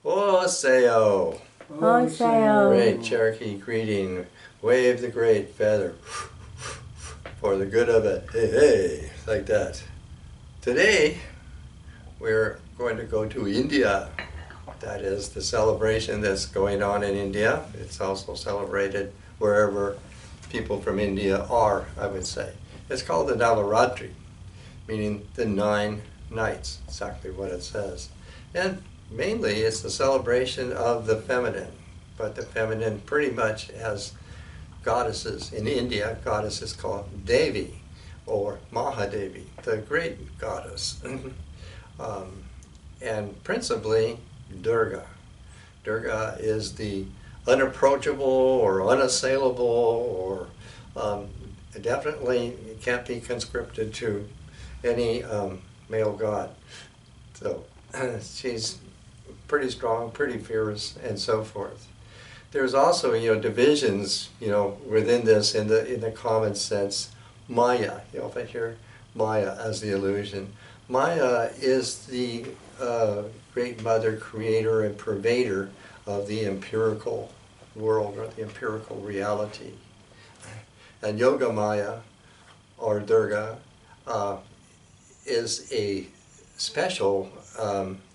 Oseo. Oseo. Great Cherokee greeting. Wave the great feather for the good of it. Hey, hey, like that. Today, we're going to go to India. That is the celebration that's going on in India. It's also celebrated wherever people from India are, I would say. It's called the Navaratri, meaning the 9 nights, exactly what it says. And mainly it's the celebration of the feminine, but the feminine pretty much has goddesses. In India, goddess is called Devi or Mahadevi, the great goddess. And principally Durga. Durga is the unapproachable or unassailable or definitely can't be conscripted to any male god. So she's pretty strong, pretty fierce, and so forth. There's also, divisions, within this in the common sense. Maya, if I hear Maya as the illusion. Maya is the great mother, creator, and pervader of the empirical world or the empirical reality. And Yoga Maya, or Durga, is a special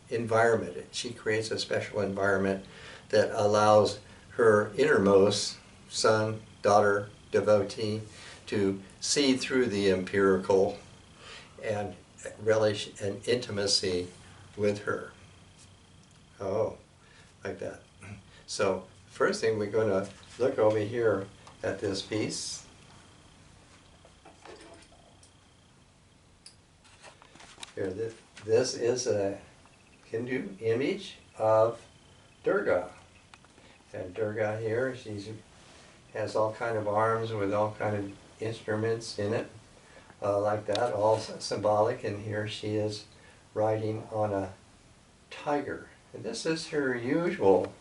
environment. She creates a special environment that allows her innermost son, daughter, devotee to see through the empirical and relish an intimacy with her. Oh, like that. So first thing, we're going to look over here at this piece. Here, this is a Hindu image of Durga. And Durga here, she has all kind of arms with all kind of instruments in it, like that, all symbolic. And here she is riding on a tiger. And this is her usual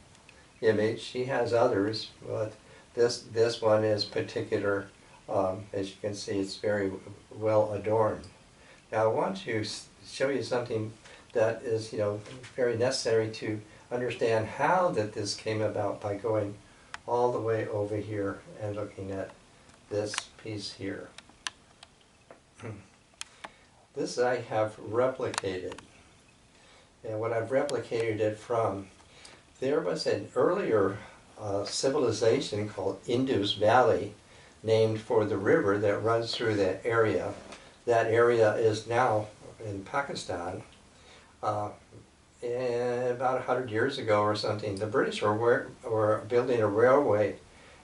image. She has others, but this one is particular. As you can see, it's very well adorned. Now I want to show you something that is, very necessary to understand how that this came about by going all the way over here and looking at this piece here. This I have replicated. And what I've replicated it from, there was an earlier civilization called Indus Valley, named for the river that runs through that area. That area is now in Pakistan. About 100 years ago or something, the British were building a railway,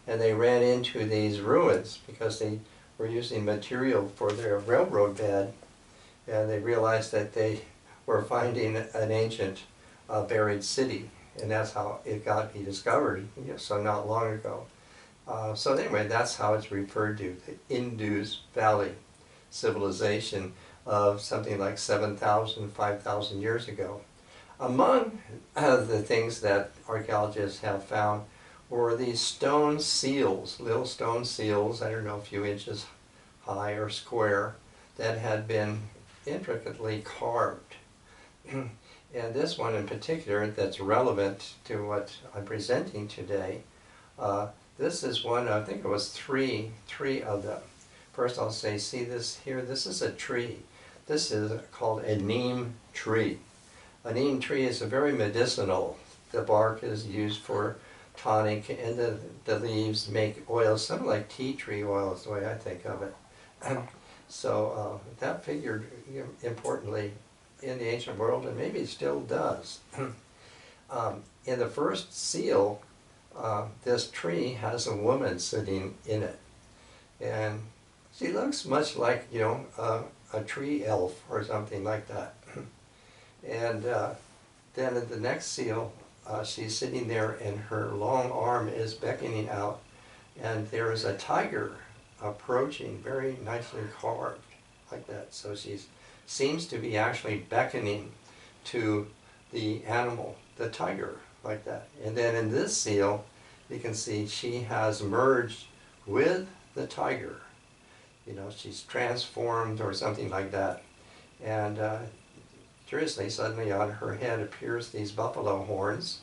and they ran into these ruins because they were using material for their railroad bed, and they realized that they were finding an ancient buried city, and that's how it got discovered, so not long ago. So anyway, that's how it's referred to, the Indus Valley civilization of something like 7,000, 5,000 years ago. Among the things that archaeologists have found were these stone seals, little stone seals, I don't know, a few inches high or square, that had been intricately carved. And this one in particular that's relevant to what I'm presenting today, this is one, I think it was three of them. First I'll say, see this here, this is a tree. This is called a neem tree. A neem tree is very medicinal. The bark is used for tonic, and the leaves make oil, something like tea tree oil is the way I think of it. So that figured importantly in the ancient world, and maybe it still does. In the first seal, this tree has a woman sitting in it. And she looks much like, a tree elf or something like that. And then at the next seal, she's sitting there and her long arm is beckoning out, and there is a tiger approaching, very nicely carved like that. So she seems to be actually beckoning to the animal, the tiger, like that. And then in this seal, you can see she has merged with the tiger. She's transformed or something like that. And curiously, suddenly on her head appears these buffalo horns.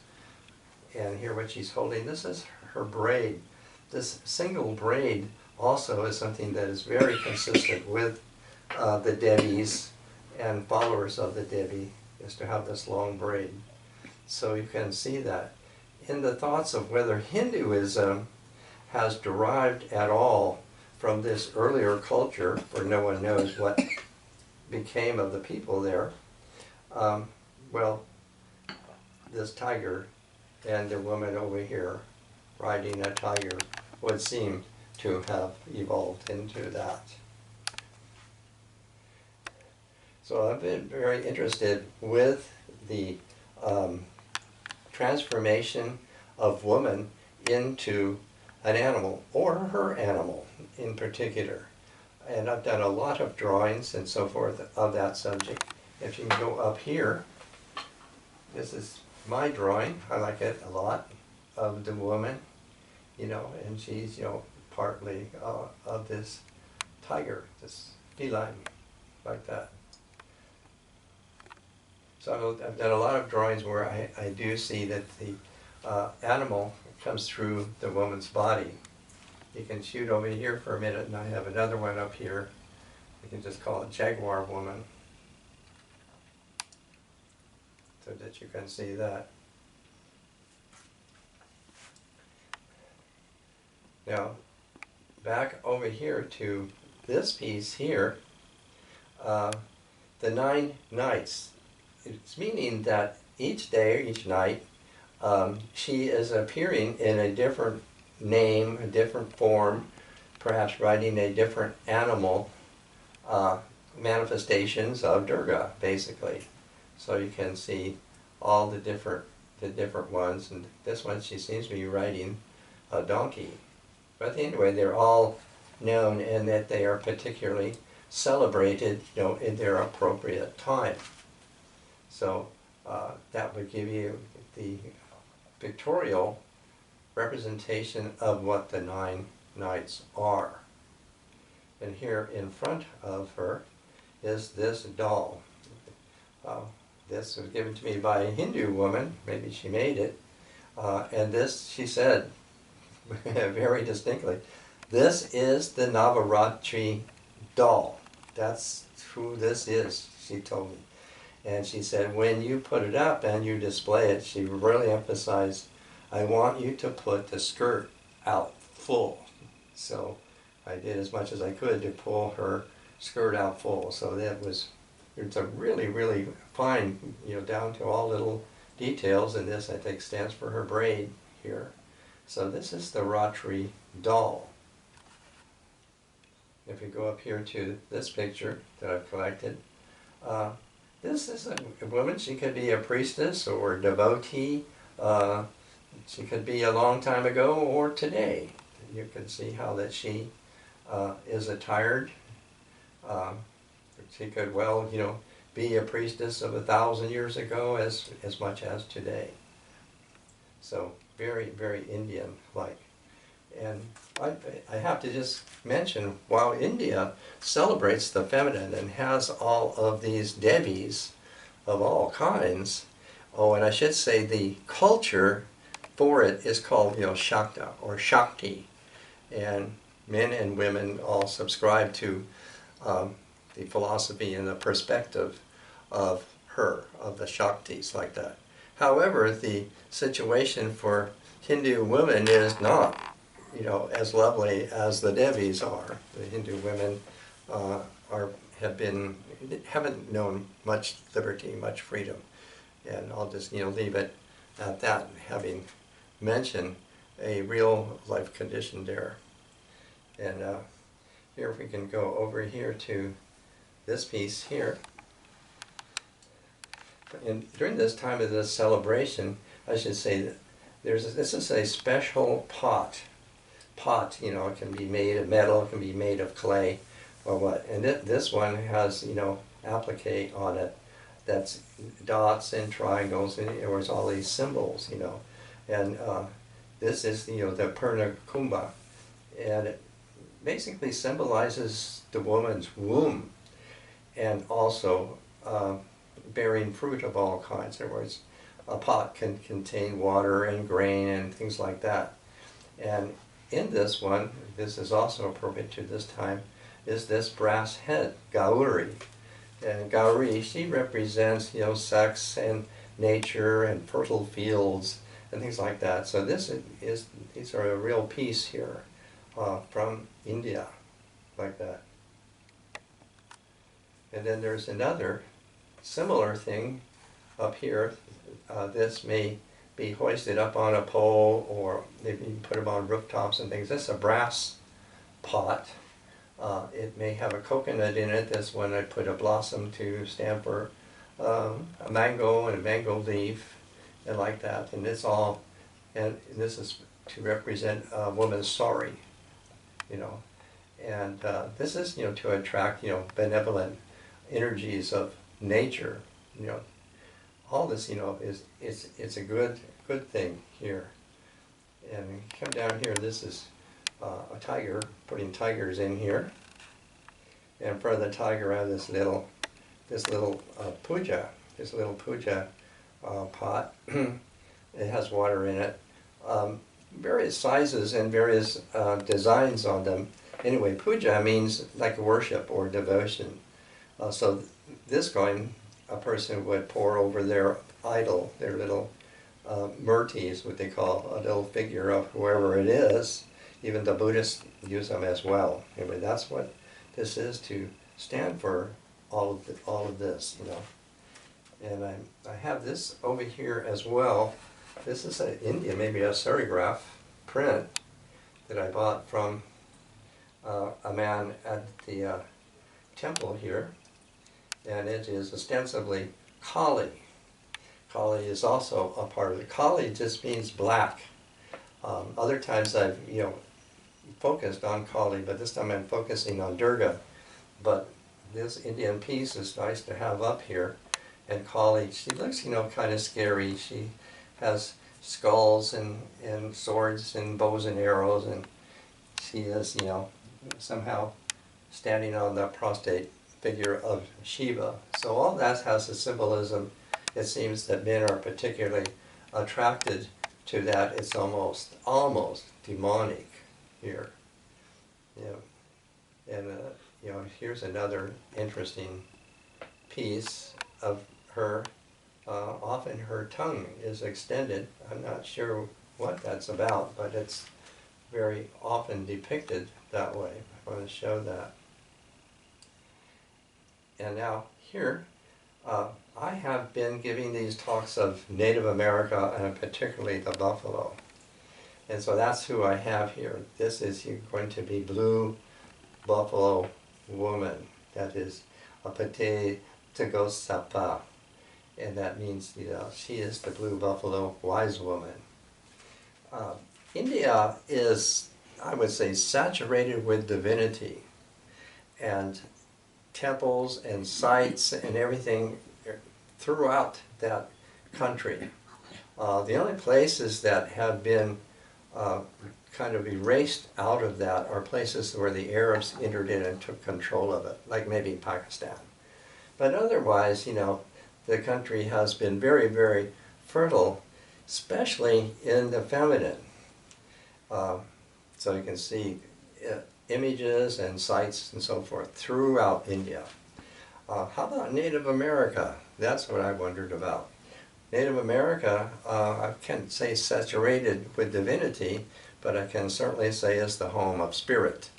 And here what she's holding, this is her braid. This single braid also is something that is very consistent with the Devis and followers of the Devi, is to have this long braid. So you can see that. In the thoughts of whether Hinduism has derived at all from this earlier culture, where no one knows what became of the people there, well, this tiger and the woman over here riding a tiger would seem to have evolved into that. So I've been very interested with the transformation of woman into an animal, or her animal in particular. And I've done a lot of drawings and so forth of that subject. If you can go up here, this is my drawing, I like it a lot, of the woman, you know, and she's, you know, partly of this tiger, this feline, like that. So I've done a lot of drawings where I do see that the animal comes through the woman's body. You can shoot over here for a minute, and I have another one up here. You can just call it Jaguar Woman, so that you can see that. Now, back over here to this piece here, the 9 nights. It's meaning that each day or each night, she is appearing in a different name, a different form, perhaps riding a different animal, manifestations of Durga, basically. So you can see all the different ones, and this one she seems to be riding a donkey. But anyway, they're all known, and that they are particularly celebrated, you know, in their appropriate time. So that would give you the pictorial representation of what the 9 nights are. And here in front of her is this doll. This was given to me by a Hindu woman, maybe she made it, and this, she said very distinctly, this is the Navaratri doll. That's who this is, she told me. And she said, when you put it up and you display it, she really emphasized, I want you to put the skirt out full. So I did as much as I could to pull her skirt out full. So that was, it's a really, really fine, you know, down to all little details. And this, I think, stands for her braid here. So this is the Ratri doll. If we go up here to this picture that I've collected, this is a woman. She could be a priestess or a devotee. She could be a long time ago or today. You can see how that she is attired. She could well, you know, be a priestess of 1,000 years ago as much as today. So very, very Indian-like. And I have to just mention, while India celebrates the feminine and has all of these Devis of all kinds, oh, and I should say the culture for it is called, you know, Shakta or Shakti. And men and women all subscribe to the philosophy and the perspective of her, of the Shaktis, like that. However, the situation for Hindu women is not, you know, as lovely as the Devis are. The Hindu women haven't known much liberty, much freedom. And I'll just, you know, leave it at that, having mentioned a real life condition there. And here, if we can go over here to this piece here. And during this time of this celebration, I should say that this is a special pot. You know, it can be made of metal, it can be made of clay, or what. And this one has, you know, applique on it. That's dots and triangles, and there was all these symbols, you know. And this is, you know, the Purna Kumbha, and it basically symbolizes the woman's womb, and also bearing fruit of all kinds. In other words, a pot can contain water and grain and things like that. And in this one, this is also appropriate to this time, is this brass head, Gauri. And Gauri, she represents, sex and nature and fertile fields and things like that. So these are a real piece here from India, like that. And then there's another similar thing up here. This may be hoisted up on a pole, or maybe you put them on rooftops and things. This is a brass pot. It may have a coconut in it. This one I put a blossom to stand for a mango and a mango leaf, and like that. And this is to represent a woman's sari, And this is, to attract, benevolent energies of nature, All this, it's a good thing here. And when you come down here, this is a tiger, putting tigers in here. And in front of the tiger, I have this little puja, pot. It has water in it. Various sizes and various designs on them. Anyway, puja means like worship or devotion. So this coin, a person would pour over their idol, their little murti is what they call, a little figure of whoever it is. Even the Buddhists use them as well. Anyway, that's what this is, to stand for all of this, And I have this over here as well. This is an Indian, maybe a serigraph print that I bought from a man at the temple here, and it is ostensibly Kali. Kali is also a part of it. Kali just means black. Other times I've focused on Kali, but this time I'm focusing on Durga. But this Indian piece is nice to have up here. And Kali, she looks kind of scary. She has skulls and swords and bows and arrows, and she is somehow standing on the prostrate figure of Shiva. So all that has a symbolism. It seems that men are particularly attracted to that. It's almost demonic here. And here's another interesting piece of her. Often her tongue is extended. I'm not sure what that's about, but it's very often depicted that way. I want to show that. And now here, I have been giving these talks of Native America, and particularly the buffalo. And so that's who I have here. This is going to be Blue Buffalo Woman. That is a Pate Tegosapa. And that means, she is the Blue Buffalo Wise Woman. India is, I would say, saturated with divinity. And temples and sites and everything throughout that country. The only places that have been kind of erased out of that are places where the Arabs entered in and took control of it, like maybe Pakistan. But otherwise, the country has been very, very fertile, especially in the feminine. So you can see images and sites and so forth throughout India. How about Native America? That's what I wondered about. Native America, I can't say saturated with divinity, but I can certainly say is the home of spirits.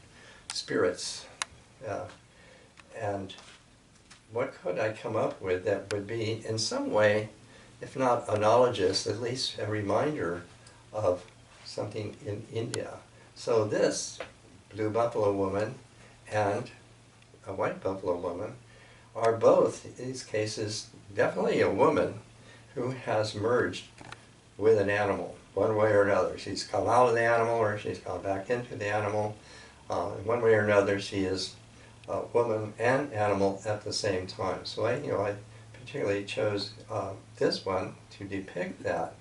And what could I come up with that would be in some way, if not analogous, at least a reminder of something in India? So this Blue Buffalo Woman and a White Buffalo Woman are both, in these cases, definitely a woman who has merged with an animal, one way or another. She's come out of the animal or she's gone back into the animal. One way or another, she is a woman and animal at the same time. So I particularly chose this one to depict that.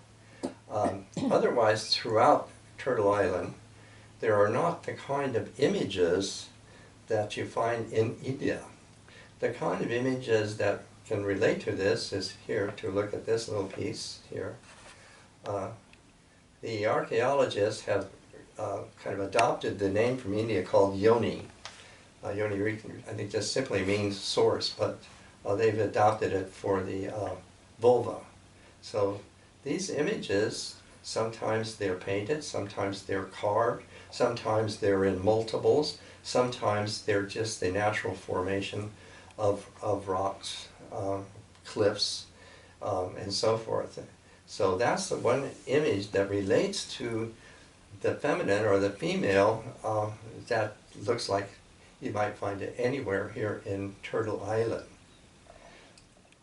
Otherwise, throughout Turtle Island, there are not the kind of images that you find in India. The kind of images that can relate to this is here, to look at this little piece here. The archaeologists have kind of adopted the name from India called Yoni. Yoni, I think, just simply means source, but they've adopted it for the vulva. So these images, sometimes they're painted, sometimes they're carved, sometimes they're in multiples, sometimes they're just the natural formation of rocks, cliffs, and so forth. So that's the one image that relates to the feminine or the female that looks like you might find it anywhere here in Turtle Island.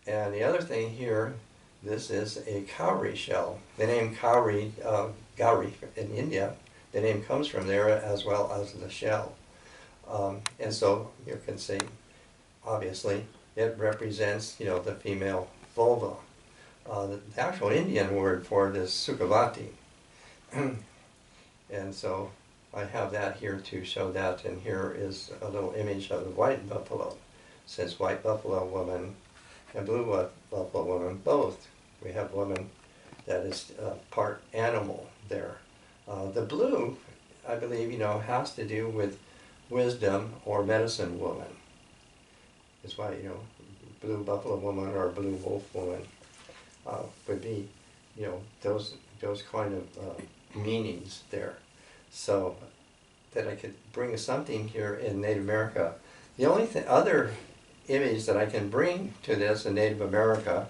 And the other thing here, this is a cowrie shell. The name cowrie, gauri in India, the name comes from there as well as the shell. And so you can see, obviously, it represents, the female vulva. The actual Indian word for it is Sukhavati. And so I have that here to show that, and here is a little image of the white buffalo. It says white buffalo woman and blue buffalo woman, both. We have woman that is part animal there. The blue, I believe, has to do with wisdom or medicine woman. That's why, blue buffalo woman or blue wolf woman would be, those kind of meanings there. So that I could bring something here in Native America. The only other image that I can bring to this in Native America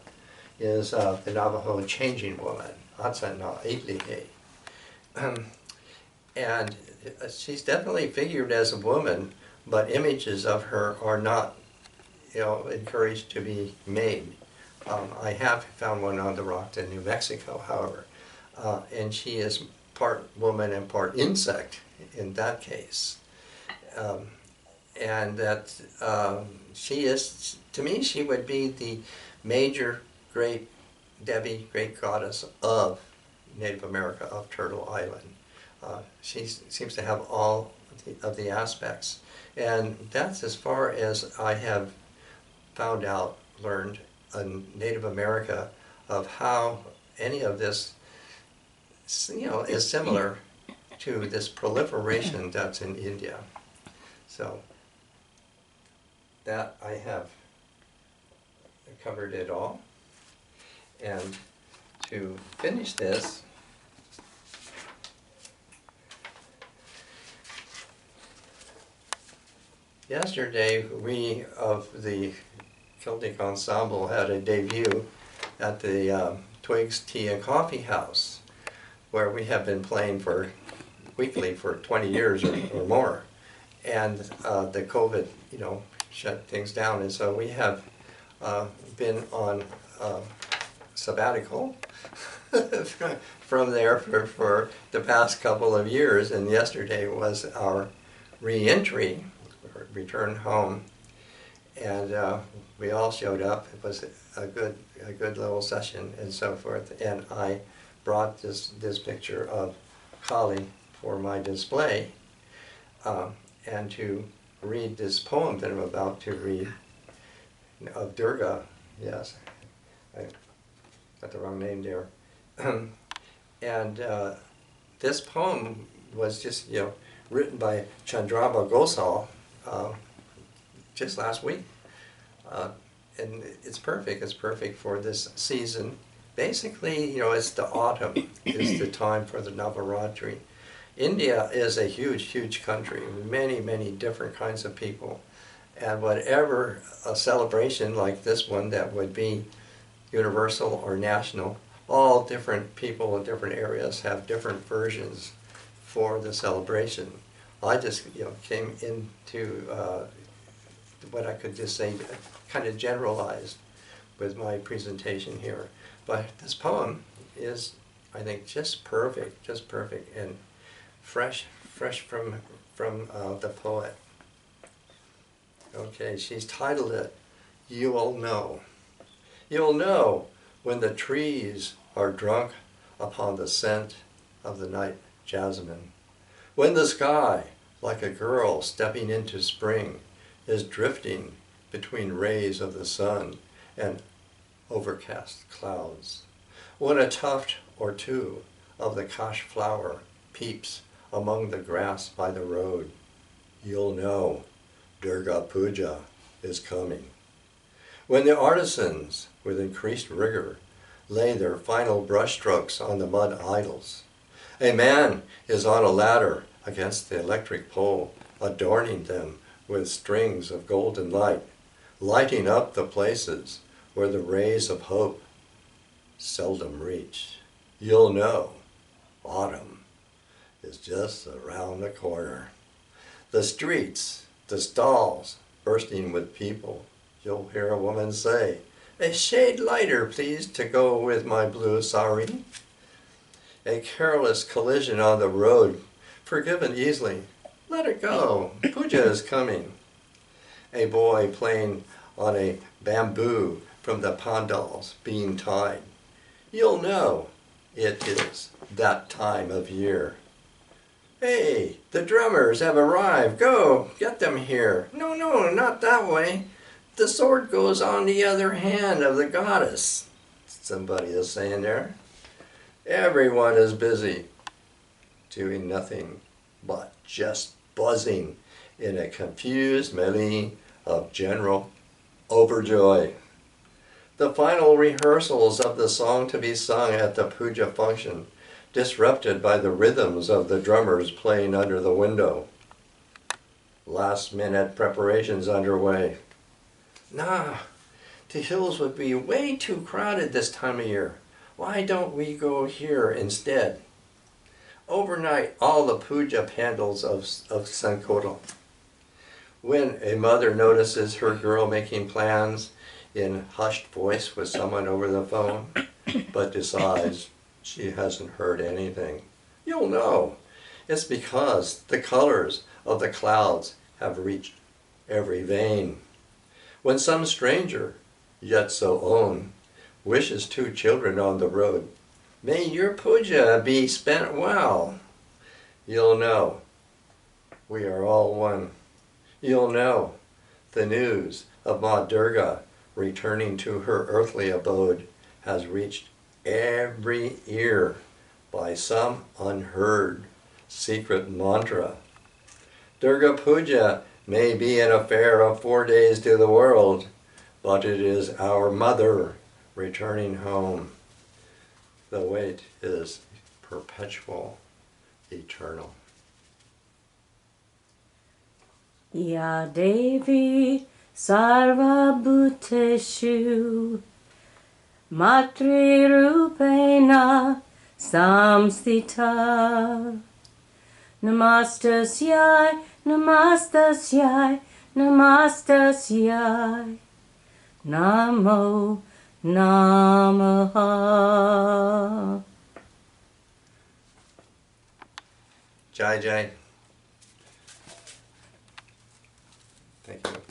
is the Navajo changing woman, Hudson. And she's definitely figured as a woman, but images of her are not, encouraged to be made. I have found one on the rock in New Mexico, however, and she is part woman and part insect in that case. And that she is, to me, she would be the major great Debbie, great goddess of Native America, of Turtle Island. She seems to have all of the aspects. And that's as far as I have found out, learned in Native America, of how any of this, is similar to this proliferation that's in India. So that I have covered it all. And to finish this, yesterday we of the Celtic Ensemble had a debut at the Twigs Tea and Coffee House, where we have been playing weekly for 20 years or more. And the COVID, shut things down, and so we have been on sabbatical from there for the past couple of years, and yesterday was our re-entry, return home, and we all showed up. It was a good little session and so forth, and I brought this picture of Kali for my display, and to read this poem that I'm about to read of Durga. Yes, I got the wrong name there. And this poem was just, written by Chandraba Gosal just last week. And it's perfect. It's perfect for this season. Basically, it's the autumn. It's the time for the Navaratri. India is a huge, huge country with many, many different kinds of people. And whatever a celebration like this one that would be universal or national, all different people in different areas have different versions for the celebration. I just came into what I could just say kind of generalized with my presentation here. But this poem is, I think, just perfect, and fresh from the poet. Okay, she's titled it, You'll Know. You'll know when the trees are drunk upon the scent of the night jasmine. When the sky, like a girl stepping into spring, is drifting between rays of the sun and overcast clouds. When a tuft or two of the kash flower peeps among the grass by the road, you'll know Durga Puja is coming. When the artisans, with increased rigor, lay their final brushstrokes on the mud idols, a man is on a ladder against the electric pole, adorning them with strings of golden light, lighting up the places where the rays of hope seldom reach. You'll know autumn is just around the corner. The streets, the stalls, bursting with people. You'll hear a woman say, "A shade lighter, please, to go with my blue sari." A careless collision on the road, forgiven easily. Let it go. Puja is coming. A boy playing on a bamboo from the pandals being tied. You'll know it is that time of year. "Hey, the drummers have arrived. Go, get them here." "No, no, not that way. The sword goes on the other hand of the goddess," somebody is saying there. Everyone is busy doing nothing but just buzzing in a confused melee of general overjoy. The final rehearsals of the song to be sung at the puja function, disrupted by the rhythms of the drummers playing under the window. Last-minute preparations underway. "Nah, the hills would be way too crowded this time of year. Why don't we go here instead?" Overnight, all the puja pandals of Sankoto. When a mother notices her girl making plans in hushed voice with someone over the phone, but decides she hasn't heard anything, you'll know it's because the colors of the clouds have reached every vein. When some stranger, yet so own, wishes two children on the road, "May your puja be spent well," you'll know we are all one. You'll know the news of Ma Durga returning to her earthly abode has reached every ear by some unheard secret mantra. Durga Puja may be an affair of 4 days to the world, but it is our mother returning home. The wait is perpetual, eternal. Ya Devi Sarva Bhuteshu Matri Rupena Samstita Namastasyai Namastasyai Namastasyai Namo Namaha. Jai Jai. Thank you.